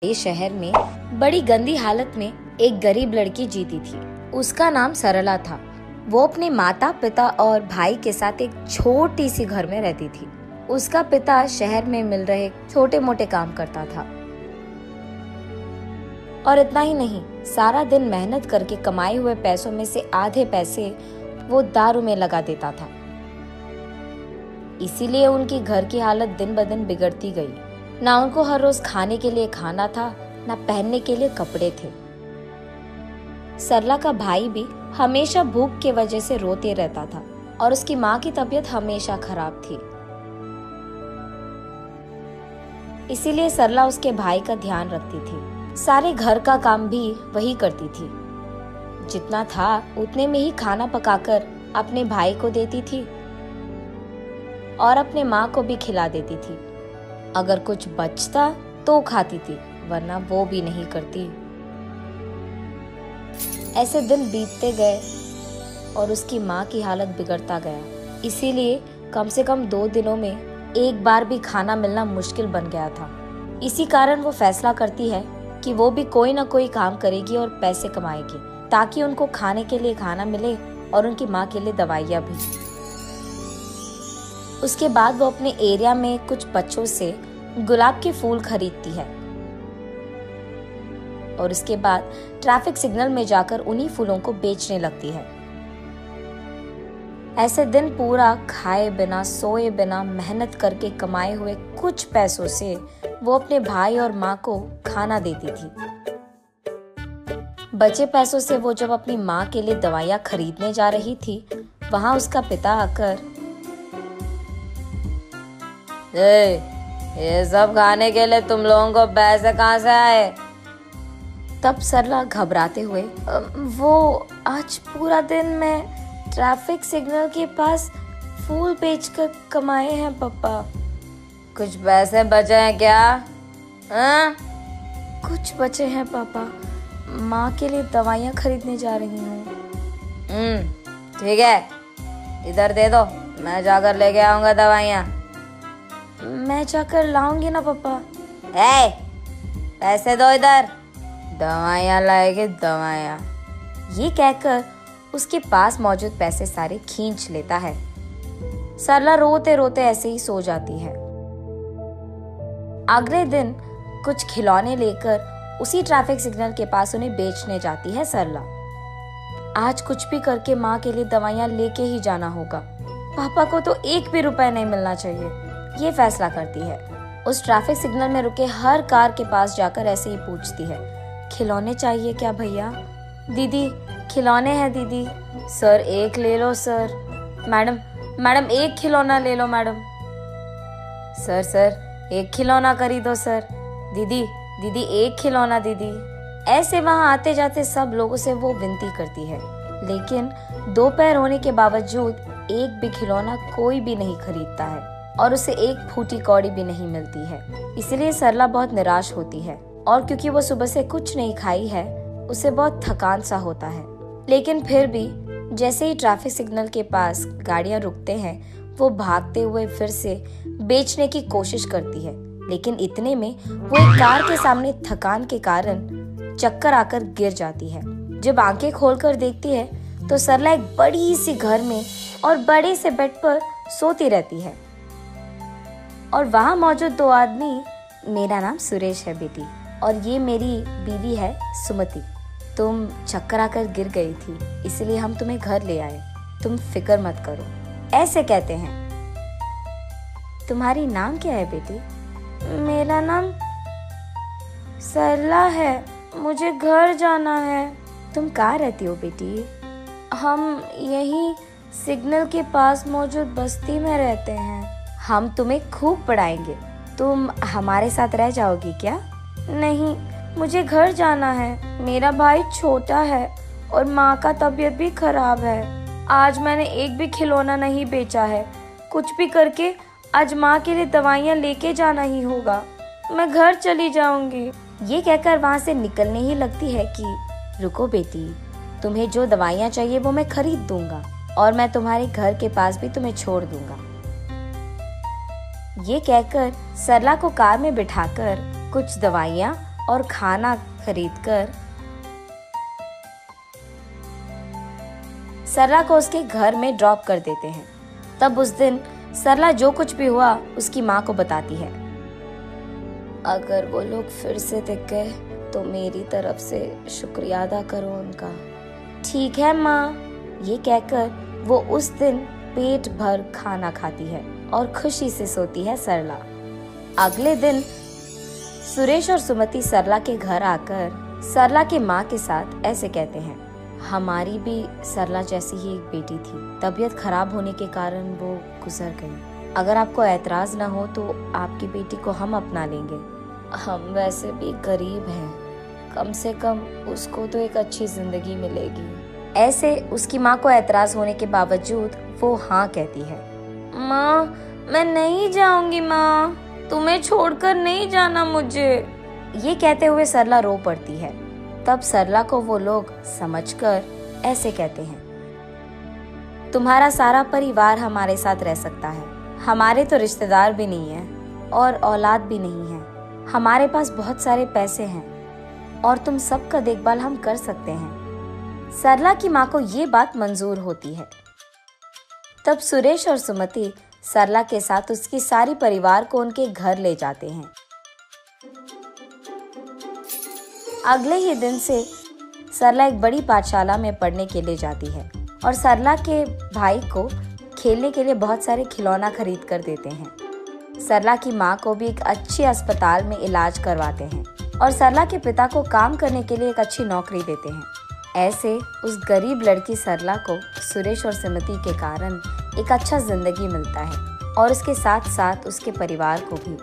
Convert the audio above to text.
इस शहर में बड़ी गंदी हालत में एक गरीब लड़की जीती थी। उसका नाम सरला था। वो अपने माता पिता और भाई के साथ एक छोटी सी घर में रहती थी। उसका पिता शहर में मिल रहे छोटे मोटे काम करता था और इतना ही नहीं, सारा दिन मेहनत करके कमाए हुए पैसों में से आधे पैसे वो दारू में लगा देता था। इसीलिए उनकी घर की हालत दिन ब दिन बिगड़ती गई। ना उनको हर रोज खाने के लिए खाना था, ना पहनने के लिए कपड़े थे। सरला का भाई भी हमेशा भूख की वजह से रोते रहता था और उसकी माँ की तबीयत हमेशा खराब थी। इसीलिए सरला उसके भाई का ध्यान रखती थी। सारे घर का काम भी वही करती थी। जितना था उतने में ही खाना पकाकर अपने भाई को देती थी और अपने माँ को भी खिला देती थी। अगर कुछ बचता तो खाती थी, वरना वो भी नहीं करती। ऐसे दिन बीतते गए और उसकी माँ की हालत बिगड़ता गया। इसीलिए कम से कम 2 दिनों में एक बार भी खाना मिलना मुश्किल बन गया था। इसी कारण वो फैसला करती है कि वो भी कोई ना कोई काम करेगी और पैसे कमाएगी, ताकि उनको खाने के लिए खाना मिले और उनकी माँ के लिए दवाइयाँ भी। उसके बाद वो अपने एरिया में कुछ बच्चों से गुलाब के फूल खरीदती है और उसके बाद ट्रैफिक सिग्नल में जाकर उन्हीं फूलों को बेचने लगती है। ऐसे दिन पूरा खाए बिना सोए बिना मेहनत करके कमाए हुए कुछ पैसों से वो अपने भाई और माँ को खाना देती थी। बचे पैसों से वो जब अपनी माँ के लिए दवाइयाँ खरीदने जा रही थी, वहां उसका पिता आकर, ये सब खाने के लिए तुम लोगों को पैसे कहाँ से आए? तब सरला घबराते हुए, वो आज पूरा दिन मैं ट्रैफिक सिग्नल के पास फूल बेचकर कमाए हैं पापा। कुछ पैसे बचे हैं क्या? हाँ? कुछ बचे हैं पापा, माँ के लिए दवाइयाँ खरीदने जा रही हूँ। ठीक है, इधर दे दो, मैं जाकर लेके आऊंगा दवाइयाँ। मैं जाकर लाऊंगी ना पापा। पैसे दो इधर, दवाइयाँ लाएगी दवाइयाँ। ये कहकर उसके पास मौजूद पैसे सारे खींच लेता है। सरला रोते रोते ऐसे ही सो जाती है। अगले दिन कुछ खिलौने लेकर उसी ट्रैफिक सिग्नल के पास उन्हें बेचने जाती है सरला। आज कुछ भी करके माँ के लिए दवाइयाँ लेके ही जाना होगा। पापा को तो 1 भी रुपए नहीं मिलना चाहिए, ये फैसला करती है। उस ट्रैफिक सिग्नल में रुके हर कार के पास जाकर ऐसे ही पूछती है, खिलौने चाहिए क्या भैया? दीदी खिलौने हैं दीदी। सर 1 ले लो सर। मैडम 1 खिलौना ले लो मैडम। सर 1 खिलौना खरीदो सर। दीदी 1 खिलौना दीदी। ऐसे वहां आते जाते सब लोगों से वो विनती करती है, लेकिन 2 पैर होने के बावजूद एक भी खिलौना कोई भी नहीं खरीदता है और उसे एक फूटी कौड़ी भी नहीं मिलती है। इसलिए सरला बहुत निराश होती है और क्योंकि वो सुबह से कुछ नहीं खाई है, उसे बहुत थकान सा होता है। लेकिन फिर भी जैसे ही ट्रैफिक सिग्नल के पास गाड़ियां रुकते हैं, वो भागते हुए फिर से बेचने की कोशिश करती है। लेकिन इतने में वो एक कार के सामने थकान के कारण चक्कर आकर गिर जाती है। जब आंखें खोलकर देखती है तो सरला एक बड़ी सी घर में और बड़े से बेड पर सोती रहती है और वहां मौजूद 2 आदमी, मेरा नाम सुरेश है बेटी और ये मेरी बीवी है सुमति। तुम चक्कर आकर गिर गई थी, इसलिए हम तुम्हें घर ले आए, तुम फिक्र मत करो, ऐसे कहते हैं। तुम्हारी नाम क्या है बेटी? मेरा नाम सरला है, मुझे घर जाना है। तुम कहाँ रहती हो बेटी? हम यही सिग्नल के पास मौजूद बस्ती में रहते हैं। हम तुम्हें खूब पढ़ाएंगे, तुम हमारे साथ रह जाओगी क्या? नहीं, मुझे घर जाना है, मेरा भाई छोटा है और माँ का तबीयत भी खराब है। आज मैंने एक भी खिलौना नहीं बेचा है, कुछ भी करके आज माँ के लिए दवाइयाँ लेके जाना ही होगा, मैं घर चली जाऊंगी। ये कहकर वहाँ से निकलने ही लगती है कि रुको बेटी, तुम्हें जो दवाइयाँ चाहिए वो मैं खरीद दूंगा और मैं तुम्हारे घर के पास भी तुम्हें छोड़ दूंगा। ये कहकर सरला को कार में बिठाकर कुछ दवाइयाँ और खाना खरीदकर सरला को उसके घर में ड्रॉप कर देते हैं। तब उस दिन सरला जो कुछ भी हुआ उसकी माँ को बताती है। अगर वो लोग फिर से दिख गए तो मेरी तरफ से शुक्रिया अदा करो उनका। ठीक है माँ, ये कहकर वो उस दिन पेट भर खाना खाती है और खुशी से सोती है सरला। अगले दिन सुरेश और सुमति सरला के घर आकर सरला के माँ के साथ ऐसे कहते हैं, हमारी भी सरला जैसी ही एक बेटी थी, तबीयत खराब होने के कारण वो गुजर गई। अगर आपको ऐतराज न हो तो आपकी बेटी को हम अपना लेंगे। हम वैसे भी गरीब हैं, कम से कम उसको तो एक अच्छी जिंदगी मिलेगी। ऐसे उसकी माँ को ऐतराज होने के बावजूद वो हाँ कहती है। माँ, मैं नहीं जाऊंगी माँ, तुम्हें छोड़कर नहीं जाना मुझे। ये कहते हुए सरला रो पड़ती है। तब सरला को वो लोग समझकर ऐसे कहते हैं, तुम्हारा सारा परिवार हमारे साथ रह सकता है। हमारे तो रिश्तेदार भी नहीं है और औलाद भी नहीं है। हमारे पास बहुत सारे पैसे हैं और तुम सबका देखभाल हम कर सकते हैं। सरला की माँ को ये बात मंजूर होती है। तब सुरेश और सुमति सरला के साथ उसकी सारी परिवार को उनके घर ले जाते हैं। अगले ही दिन से सरला एक बड़ी पाठशाला में पढ़ने के लिए जाती है और सरला के भाई को खेलने के लिए बहुत सारे खिलौना खरीद कर देते हैं। सरला की माँ को भी एक अच्छे अस्पताल में इलाज करवाते हैं और सरला के पिता को काम करने के लिए एक अच्छी नौकरी देते हैं। ऐसे उस गरीब लड़की सरला को सुरेश और सुमति के कारण एक अच्छा जिंदगी मिलता है और उसके साथ साथ उसके परिवार को भी